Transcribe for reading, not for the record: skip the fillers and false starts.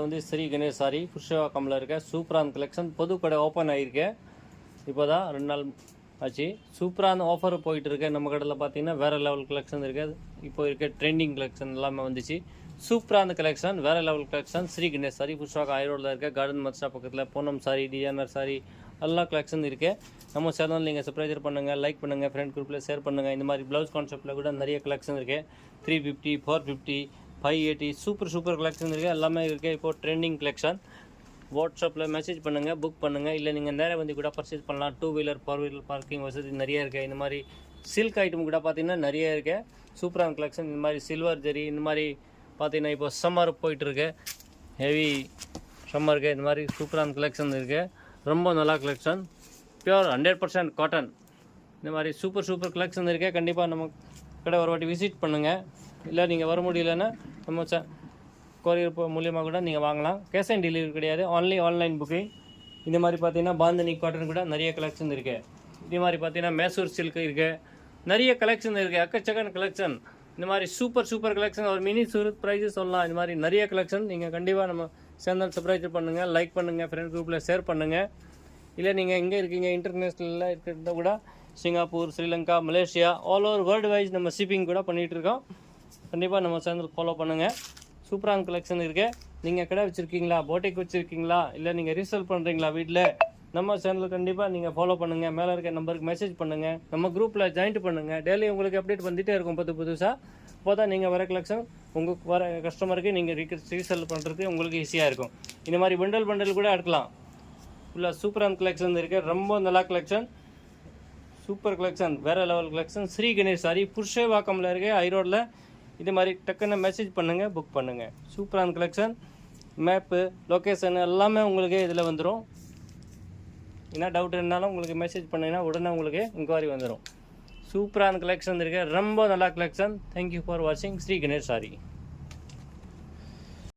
வந்து ஸ்ரீ கணேஷ் சாரி புருஷவாக்கமில் இருக்க சூப்பரான கலெக்ஷன் பொது கடை ஓப்பன் ஆகிருக்கு. இப்போ தான் 2 நாள் ஆச்சு. சூப்பரான ஆஃபர் போயிட்டு இருக்கு. நம்ம கடையில் பார்த்தீங்கன்னா வேறு லெவல் கலெக்ஷன் இருக்குது. இப்போ இருக்க ட்ரெண்டிங் கலெக்ஷன் எல்லாமே வந்துச்சு. சூப்பரான கலெக்ஷன், வேறு லெவல் கலெக்ஷன். ஸ்ரீ கணேஷ் சாரி புருஷவாக்கம் ஐரோடில் இருக்க கார்டன் மத்ஸா பக்கத்தில் பூனம் சாரி, டிஎன்ஆர் சாரி எல்லா கலெக்ஷன் இருக்குது. நம்ம சேனல் நீங்கள் சப்ஸ்கிரைப் பண்ணுங்கள், லைக் பண்ணுங்கள், ஃப்ரெண்ட் குரூப்பில் ஷேர் பண்ணுங்கள். இந்த மாதிரி ப்ளவுஸ் கான்செப்ட்டில் கூட நிறைய கலெக்ஷன் இருக்குது. 350, 450, 580 சூப்பர் கலெக்ஷன் இருக்குது. எல்லாமே இருக்குது. இப்போது ட்ரெண்டிங் கலெக்ஷன். வாட்ஸ்அப்பில் மெசேஜ் பண்ணுங்கள், புக் பண்ணுங்கள். இல்லை நீங்கள் நேராக வந்து கூட பர்ச்சேஸ் பண்ணலாம். 2 வீலர் 4 வீலர் பார்க்கிங் வசதி நிறைய இருக்குது. இந்த மாதிரி சில்க் ஐட்டம் கூட பார்த்தீங்கன்னா நிறைய இருக்குது. சூப்பரான கலெக்ஷன். இந்த மாதிரி சில்வர் ஜெரி இந்த மாதிரி பார்த்தீங்கன்னா இப்போ சம்மர் போயிட்டுருக்கு. ஹெவி சம்மருக்கு இந்த மாதிரி சூப்பரான கலெக்ஷன் இருக்குது. ரொம்ப நல்லா கலெக்ஷன். Pure 100% cotton. இந்த மாதிரி சூப்பர் கலெக்ஷன் இருக்குது. கண்டிப்பாக நம்ம கடை ஒரு வாட்டி விசிட் பண்ணுங்கள். இல்லை நீங்கள் வர முடியலன்னா நம்ம கொரியர் மூலியமாக கூட நீங்கள் வாங்கலாம். கேஷ் ஆன் டெலிவரி கிடையாது, ஆன்லைன் புக்கிங். இந்த மாதிரி பார்த்தீங்கன்னா பாந்தனி காட்டன் கூட நிறைய கலெக்ஷன் இருக்குது. இதே மாதிரி பார்த்தீங்கன்னா மேசூர் சில்க் இருக்குது. நிறைய கலெக்ஷன் இருக்குது. அக்கச்சக்கான கலெக்ஷன். இந்த மாதிரி சூப்பர் கலெக்ஷன். ஒரு மினி சூரத் ப்ரைஸஸ் சொல்லலாம். இந்த மாதிரி நிறைய கலெக்ஷன். நீங்கள் கண்டிப்பாக நம்ம சேனல் சப்ஸ்கிரைப் பண்ணுங்கள், லைக் பண்ணுங்கள், ஃப்ரெண்ட் குரூப்பில் ஷேர் பண்ணுங்கள். இல்லை நீங்கள் எங்கே இருக்கீங்க, இன்டர்நேஷ்னலில் இருக்கிறத கூட Singapore, Sri Lanka, Malaysia all over world wise நம்ம ஷிப்பிங் கூட பண்ணிகிட்ருக்கோம். கண்டிப்பாக நம்ம சேனல் ஃபாலோ பண்ணுங்கள். சூப்பரான கலெக்ஷன் இருக்குது. நீங்கள் கடை வச்சுருக்கீங்களா, போட்டிக் வச்சுருக்கீங்களா, இல்லை நீங்கள் ரீசேல் பண்ணுறீங்களா வீட்டில், நம்ம சேனல் கண்டிப்பாக நீங்கள் ஃபாலோ பண்ணுங்கள். மேலே இருக்க நம்பருக்கு மெசேஜ் பண்ணுங்கள். நம்ம குரூப்பில் ஜாயின்ட் பண்ணுங்கள். டெய்லி உங்களுக்கு அப்டேட் வந்துகிட்டே இருக்கும் புதுசாக. அப்போ தான் நீங்கள் வர கலெக்ஷன் உங்களுக்கு வர கஸ்டமருக்கு நீங்கள் ரீசேல் பண்ணுறதுக்கு உங்களுக்கு ஈஸியாக இருக்கும். இந்த மாதிரி பண்டல் கூட எடுக்கலாம். ஃபுல்லாக சூப்பரான கலெக்ஷன் இருக்குது. ரொம்ப நல்லா கலெக்ஷன், சூப்பர் கலெக்ஷன், வேறு லெவல் கலெக்ஷன். ஸ்ரீ கணேஷ் சாரி புருஷவாக்கமில் இருக்க ஐரோடில். இது மாதிரி டக்குன்னு மெசேஜ் பண்ணுங்கள், புக் பண்ணுங்கள். சூப்பரான கலெக்ஷன். மேப்பு, லொக்கேஷன் எல்லாமே உங்களுக்கு இதில் வந்துடும். என்ன டவுட் இருந்தாலும் உங்களுக்கு மெசேஜ் பண்ணிங்கன்னா உடனே உங்களுக்கு இன்கொயரி வந்துடும். சூப்பரான கலெக்ஷன் இருக்குது. ரொம்ப நல்லா கலெக்ஷன். தேங்க்யூ ஃபார் வாட்சிங் ஸ்ரீ கணேஷ் சாரி.